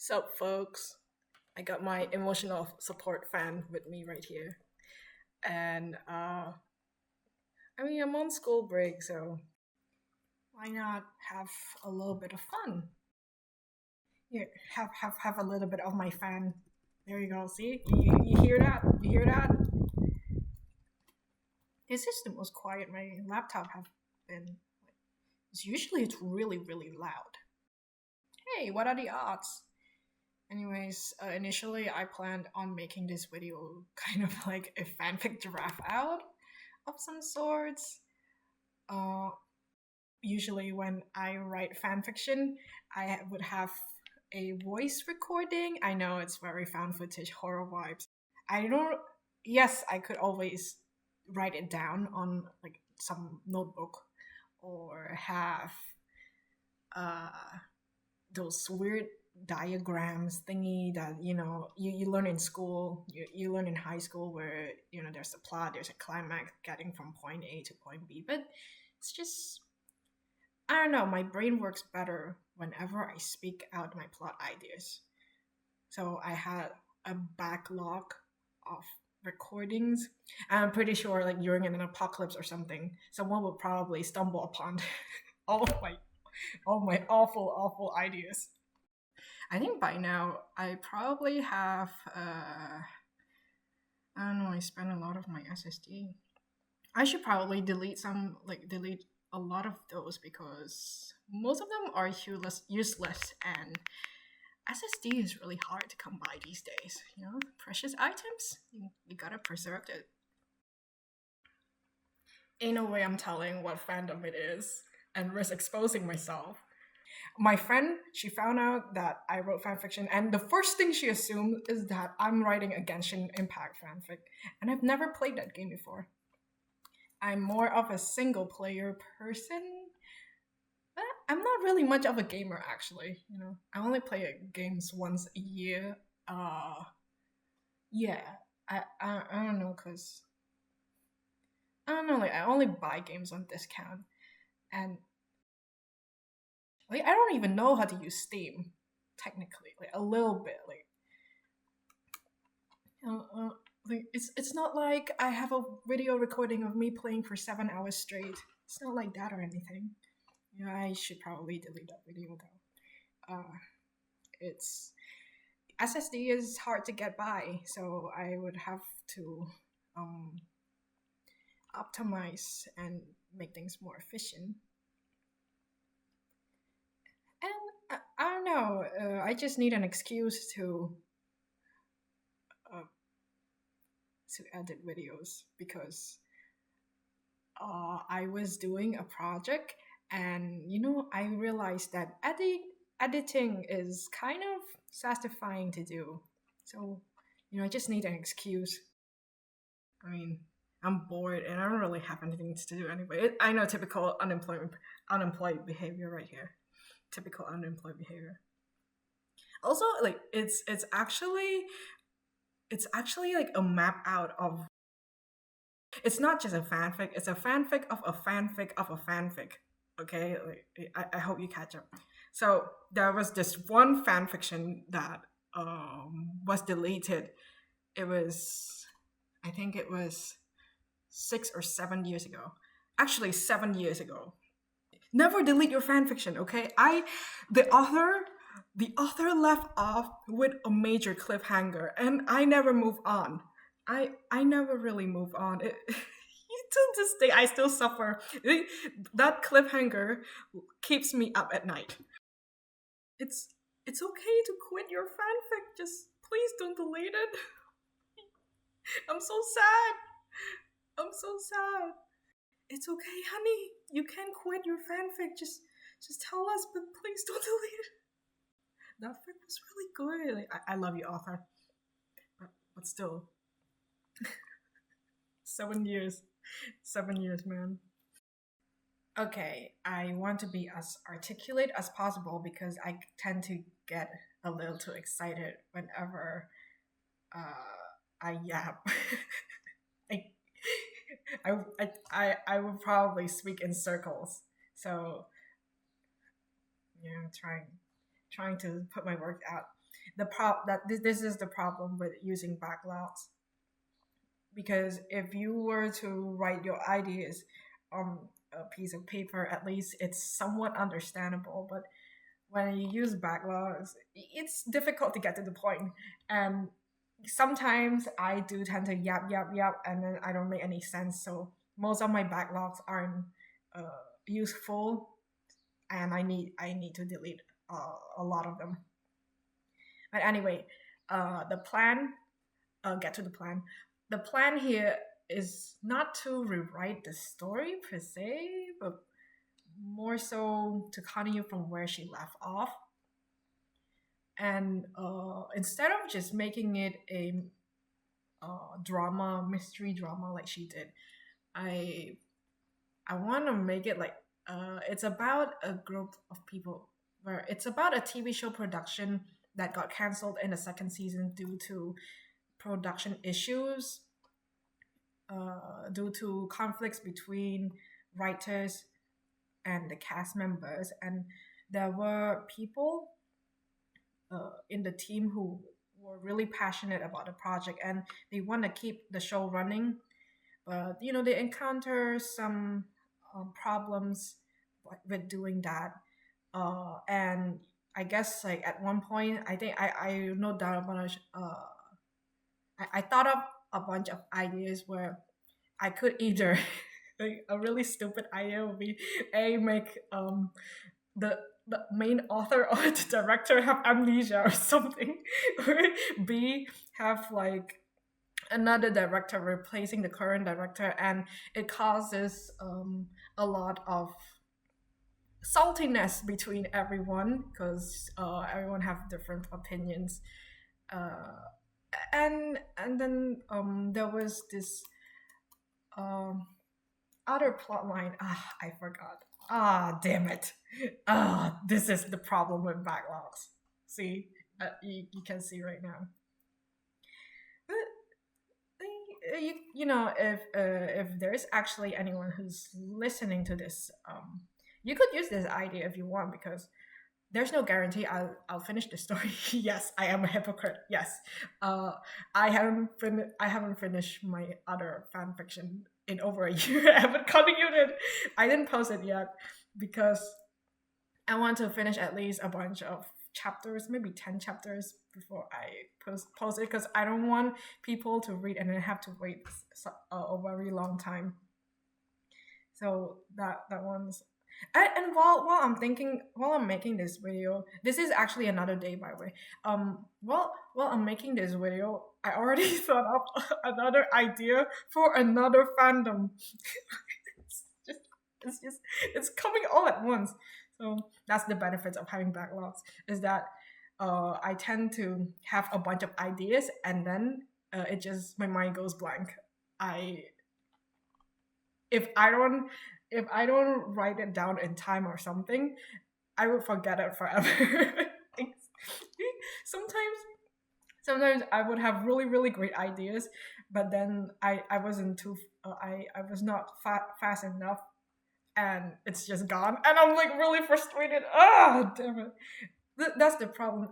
Sup, folks? I got my emotional support fan with me right here. And, I'm on school break, so why not have a little bit of fun? Here, have a little bit of my fan. There you go. See? You hear that? You hear that? This is the most quiet my laptop have been. It's really, really loud. Hey, what are the odds? Anyways, initially I planned on making this video kind of like a fanfic draft out of some sorts. Uh, Usually when I write fanfiction, I would have a voice recording. I know it's very found footage horror vibes. I don't. Yes, I could always write it down on like some notebook or have uh those weird diagrams thingy that you learn in school, you learn in high school, where there's a plot, there's a climax getting from point A to point B. But it's just, I don't know, my brain works better whenever I speak out my plot ideas. So I had a backlog of recordings. I'm pretty sure like during an apocalypse or something, someone will probably stumble upon all my awful ideas. I think by now I probably have I don't know, I spent a lot of my SSD. I should probably delete a lot of those because most of them are useless, and SSD is really hard to come by these days. Precious items, you gotta preserve it. Ain't no way I'm telling what fandom it is and risk exposing myself. My friend, she found out that I wrote fanfiction, and the first thing she assumed is that I'm writing a Genshin Impact fanfic, and I've never played that game before. I'm more of a single player person. But I'm not really much of a gamer, actually. I only play games once a year. Yeah, I don't know, cause I don't know. Like, I only buy games on discount, and like I don't even know how to use Steam, technically. Like a little bit, like it's not like I have a video recording of me playing for 7 hours straight. It's not like that or anything. I should probably delete that video though. It's SSD is hard to get by, so I would have to optimize and make things more efficient. And I don't know. I just need an excuse uh, to edit videos because I was doing a project, and I realized that editing is kind of satisfying to do. So I just need an excuse. I mean, I'm bored and I don't really have anything to do anyway. I know, typical unemployed behavior right here. Typical unemployed behavior. Also, like it's actually like a map out of. It's not just a fanfic. It's a fanfic of a fanfic of a fanfic. Okay, like, I hope you catch up. So there was this one fanfiction that was deleted. It was, I think it was 6 or 7 years ago. Actually, 7 years ago. Never delete your fanfiction, okay? The author left off with a major cliffhanger, and I never move on. I never really move on. To this day, I still suffer. That cliffhanger keeps me up at night. It's okay to quit your fanfic. Just please don't delete it. I'm so sad. I'm so sad. It's okay, honey. You can quit your fanfic. Just tell us, but please don't delete it. That fic was really good. Like, I love you, author. But still. 7 years. 7 years, man. Okay, I want to be as articulate as possible because I tend to get a little too excited whenever I yap. I, I would probably speak in circles. So trying to put my work out. this is the problem with using backlogs, because if you were to write your ideas on a piece of paper, at least it's somewhat understandable. But when you use backlogs, it's difficult to get to the point. And sometimes I do tend to yap, and then I don't make any sense. So most of my backlogs aren't useful, and I need to delete a lot of them. But anyway, the plan. Get to the plan. The plan here is not to rewrite the story per se, but more so to continue from where she left off. And instead of just making it a mystery drama like she did, I want to make it like it's about a group of people, where it's about a TV show production that got canceled in the second season due to production issues, due to conflicts between writers and the cast members. And there were people in the team who were really passionate about the project, and they want to keep the show running, but they encounter some problems with doing that. And I guess, like, at one point, I think I no doubt about it, I thought of a bunch of ideas where I could either like, a really stupid idea would be make the main author or the director have amnesia or something, or B, have like another director replacing the current director, and it causes a lot of saltiness between everyone, because everyone have different opinions. And then there was this other plot line. I forgot. Damn it. This is the problem with backlogs. See, you can see right now. But if there's actually anyone who's listening to this, you could use this idea if you want, because there's no guarantee I'll finish the story. Yes, I am a hypocrite. Yes, I haven't finished my other fan fiction in over a year. I haven't continued it. I didn't post it yet because I want to finish at least a bunch of chapters, maybe 10 chapters before I post it, because I don't want people to read and then have to wait a very long time. So that one's. And while I'm making this video, this is actually another day, by the way. While I'm making this video, I already thought up another idea for another fandom. It's coming all at once. So that's the benefits of having backlogs, is that I tend to have a bunch of ideas, and then my mind goes blank. If I don't write it down in time or something, I will forget it forever. Sometimes I would have really, really great ideas, but then I was not fast enough, and it's just gone, and I'm like really frustrated. Damn it. That's the problem.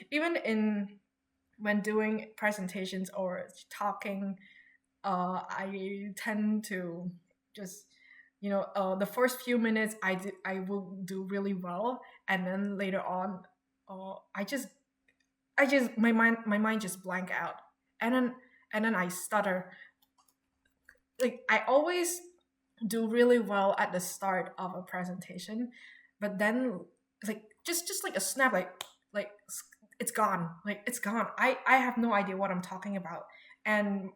Even when doing presentations or talking, I tend to just the first few minutes I will do really well, and then later on, my mind just blank out, and then I stutter. Like, I always do really well at the start of a presentation, but then, like, just like a snap, like it's gone. Like, it's gone. I have no idea what I'm talking about, and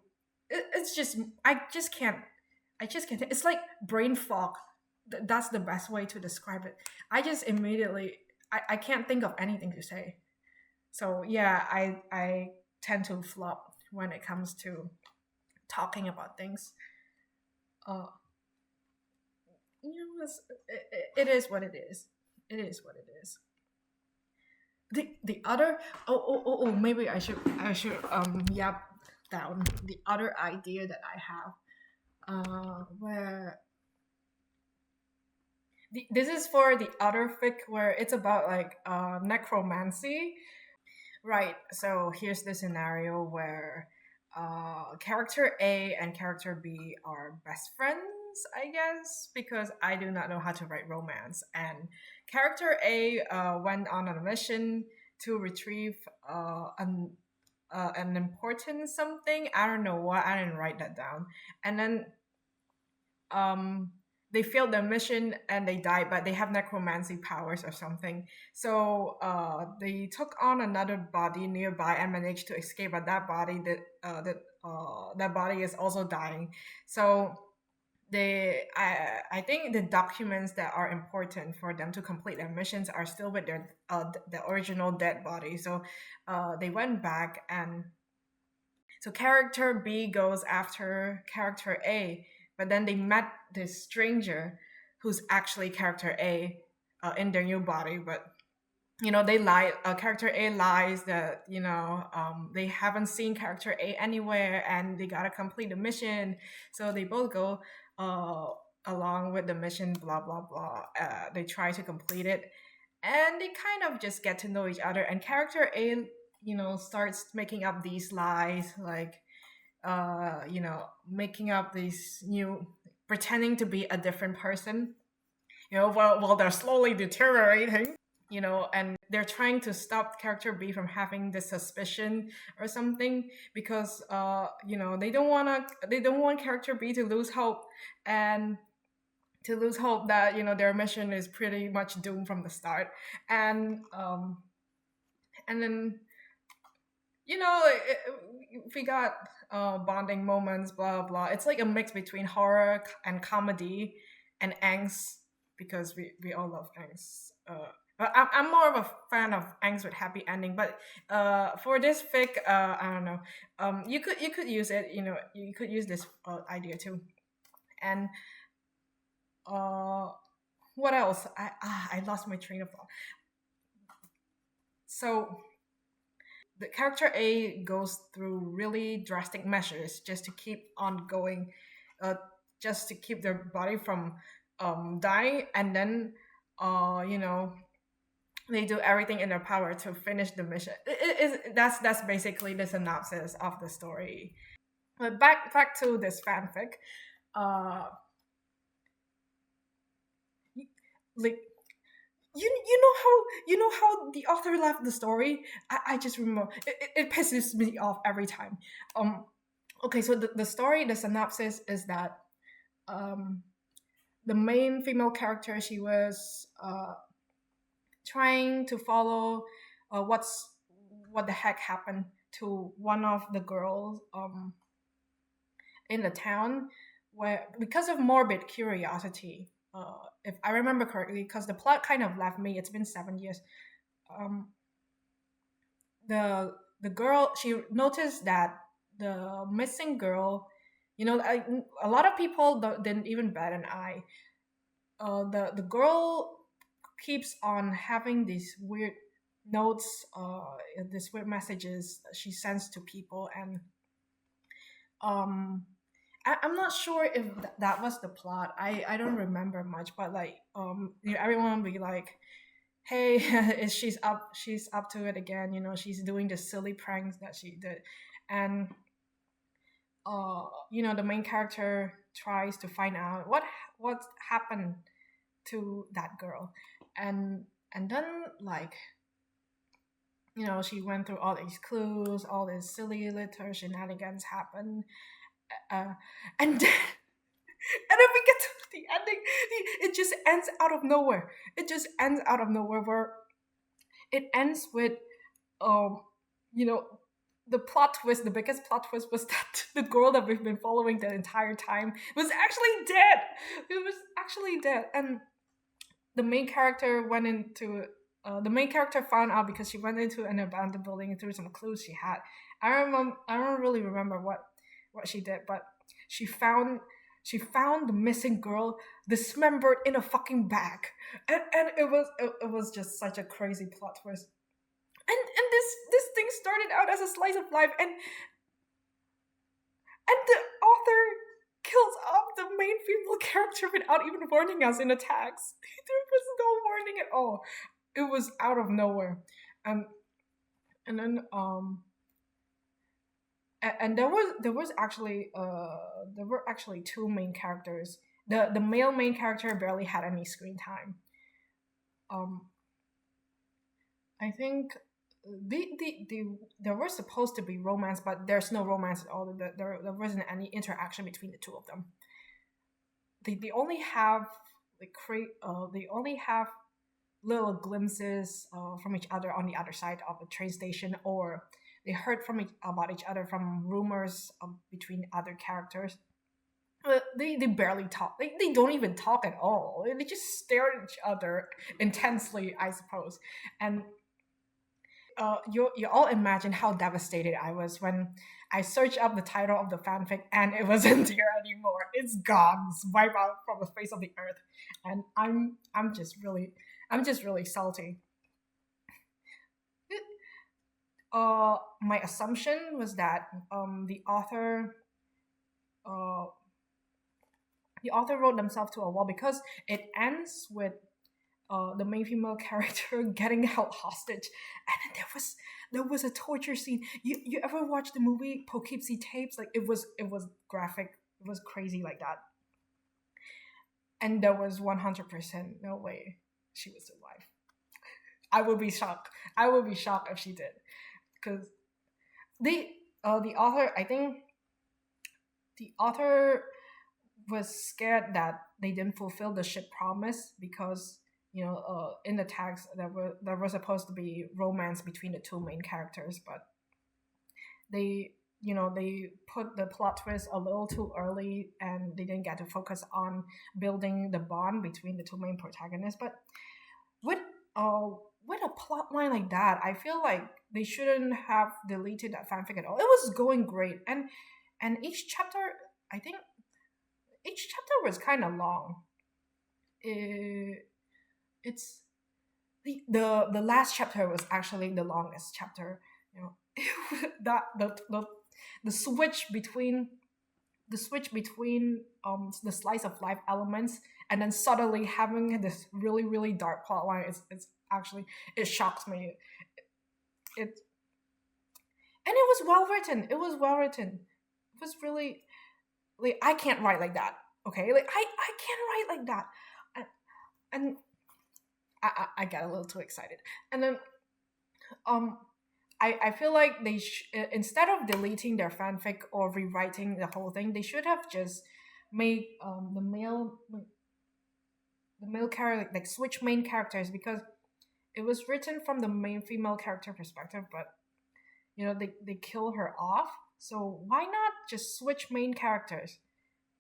it's just I just can't. It's like brain fog. That's the best way to describe it. I just immediately, I can't think of anything to say. So yeah, I tend to flop when it comes to talking about things. It is what it is. It is what it is. The other maybe I should yap down the other idea that I have. Where this is for the other fic, where it's about like necromancy, Right. So here's the scenario where character A and character B are best friends, I guess, because I do not know how to write romance. And character A went on a mission to retrieve an important something. I don't know what. I didn't write that down. And then um they failed their mission and they died, but they have necromancy powers or something. So they took on another body nearby and managed to escape, but that body is also dying. So I think the documents that are important for them to complete their missions are still with the original dead body. So they went back, and so character B goes after character A, but then they met this stranger who's actually character A in their new body. But they lie. Character A lies that they haven't seen character A anywhere, and they gotta complete the mission. So they both go uh, along with the mission. Blah blah blah. They try to complete it, and they kind of just get to know each other. And character A, starts making up these lies, like making up these new, pretending to be a different person. While they're slowly deteriorating. And they're trying to stop character B from having this suspicion or something, because they don't want character B to lose hope, and to lose hope that their mission is pretty much doomed from the start. And then we got bonding moments, blah blah. It's like a mix between horror and comedy and angst, because we all love angst. But I'm more of a fan of angst with happy ending. But for this fic, I don't know. You could use it. You could use this idea too. And what else? I lost my train of thought. So the character A goes through really drastic measures just to keep on going, just to keep their body from dying, and then they do everything in their power to finish the mission. That's basically the synopsis of the story. But back to this fanfic. Uh, like you know how the author left the story. I just remember it pisses me off every time. Okay, so the story, the synopsis is that the main female character, she was trying to follow what the heck happened to one of the girls in the town, where, because of morbid curiosity, if I remember correctly, because the plot kind of left me. It's been 7 years. The girl, she noticed that the missing girl, a lot of people didn't even bat an eye. The girl keeps on having these weird notes, these weird messages that she sends to people, and I'm not sure if that was the plot. I don't remember much, but like everyone will be like, hey, she's up to it again. She's doing the silly pranks that she did. And the main character tries to find out what happened to that girl. And then, like, she went through all these clues, all these silly little shenanigans happen, and then we get to the ending. It just ends out of nowhere. Where it ends with the plot twist. The biggest plot twist was that the girl that we've been following the entire time was actually dead. It was actually dead. And the main character found out because she went into an abandoned building through some clues she had. I don't really remember what she did, but she found the missing girl dismembered in a fucking bag, and it was just such a crazy plot twist. And this thing started out as a slice of life, and the author kills off the main female character without even warning us in the text. There was no warning at all. It was out of nowhere. And then and there was actually there were actually two main characters. The male main character barely had any screen time. um I think there was supposed to be romance, but there's no romance at all. There wasn't any interaction between the two of them. They only have they only have little glimpses from each other on the other side of the train station, or they heard about each other from rumors between other characters. They barely talk. They don't even talk at all. They just stare at each other intensely, I suppose. And you all imagine how devastated I was when I searched up the title of the fanfic and it wasn't there anymore. It's gone, it's wiped out from the face of the earth, and I'm just really salty. My assumption was that uh, the author wrote themselves to a wall because it ends with the main female character getting held hostage, and then there was a torture scene. You ever watch the movie Poughkeepsie Tapes? Like it was graphic. It was crazy like that, and there was 100% no way she would survive. I would be shocked. I would be shocked if she did, because they the author, I think the author was scared that they didn't fulfill the ship promise, because in the text there was supposed to be romance between the two main characters, but they put the plot twist a little too early, and they didn't get to focus on building the bond between the two main protagonists. But with uh with a plot line like that, I feel like they shouldn't have deleted that fanfic at all. It was going great, and each chapter, I think each chapter was kind of long. It's the last chapter was actually the longest chapter. That the switch between the slice of life elements, and then suddenly having this really really dark plot line, it's actually, it shocks me. It And it was well written. It was well written. It was really, like, I can't write like that. Okay, like I can't write like that. And I get a little too excited. And then um I feel like instead of deleting their fanfic or rewriting the whole thing, they should have just made the male character, like, switch main characters, because it was written from the main female character perspective, but they kill her off. So why not just switch main characters?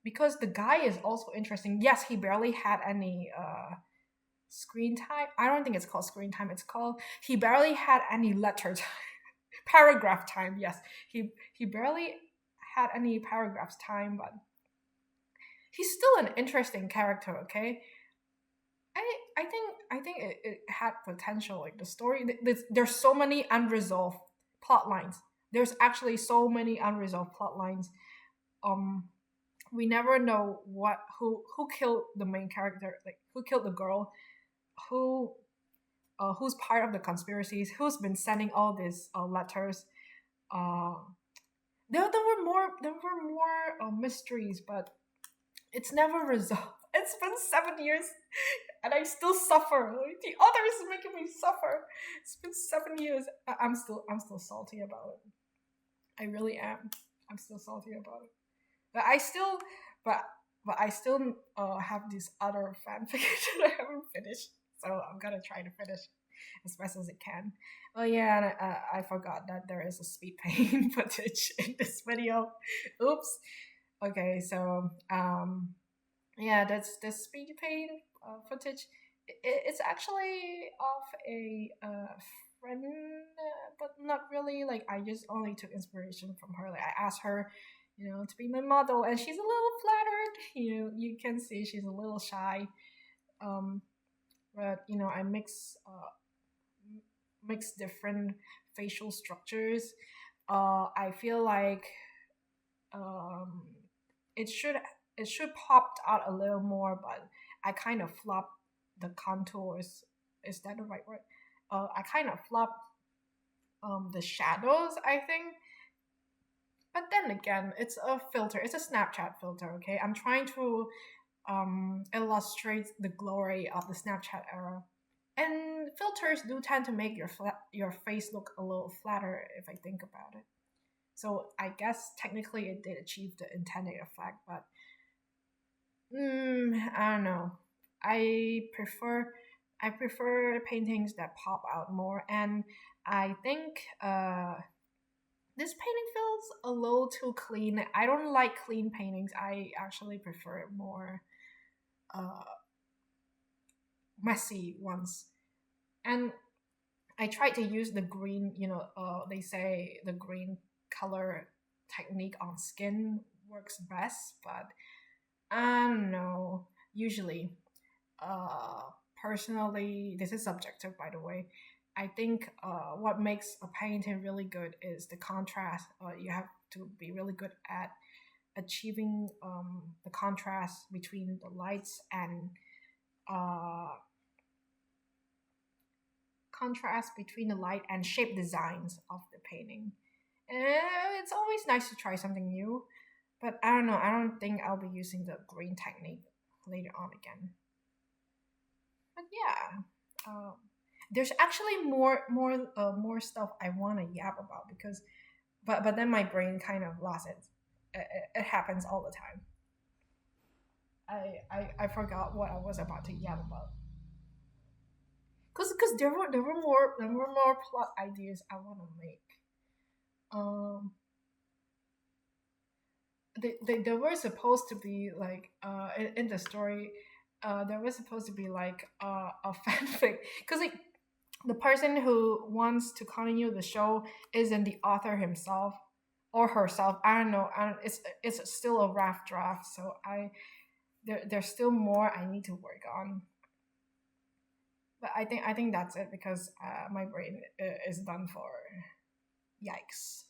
Because the guy is also interesting. Yes, he barely had any screen time. I don't think it's called screen time. It's called, he barely had any letter time. Paragraph time. Yes, he barely had any paragraphs time, but he's still an interesting character. Okay, I think it had potential. Like, the story, there's so many unresolved plot lines. There's actually so many unresolved plot lines. Um, we never know who killed the main character, like who killed the girl, who who's part of the conspiracies, who's been sending all these letters. Uh, there were more mysteries, but it's never resolved. It's been 7 years, and I still suffer. Like, the author is making me suffer. It's been 7 years. I'm still salty about it. I really am. I'm still salty about it. But I still, but I still have this other fanfic that I haven't finished. So I'm gonna try to finish as best as it can. Oh yeah, and I forgot that there is a speed paint footage in this video. Oops. Okay, so yeah, that's the speed paint footage. It's actually of a friend, but not really. Like, I just only took inspiration from her. Like, I asked her, to be my model, and she's a little flattered. You can see she's a little shy. Um, but I mix different facial structures. I feel like um, it should popped out a little more, but I kind of flopped the contours. Is that the right word? I kind of flopped the shadows, I think. But then again, it's a filter. It's a Snapchat filter. Okay, I'm trying to illustrate the glory of the Snapchat era. And filters do tend to make your face look a little flatter if I think about it. So I guess technically it did achieve the intended effect, but I don't know. I prefer I prefer paintings that pop out more, and I think this painting feels a little too clean. I don't like clean paintings. I actually prefer more uh, messy ones. And I tried to use the green, they say the green color technique on skin works best, but I don't know. Usually, uh, personally, this is subjective, by the way. I think what makes a painting really good is the contrast. You have to be really good at achieving the contrast between the lights and uh, shape designs of the painting. It's always nice to try something new, but I don't know. I don't think I'll be using the green technique later on again. But yeah, there's actually more stuff I want to yap about because, but then my brain kind of lost it. It happens all the time. I forgot what I was about to yap about. Cause there were more plot ideas I want to make. Um, they were supposed to be like in the story, there was supposed to be like a fanfic because like the person who wants to continue the show isn't the author himself or herself. I don't know. It's still a rough draft, so there's still more I need to work on. But I think that's it because my brain is done for. Yikes.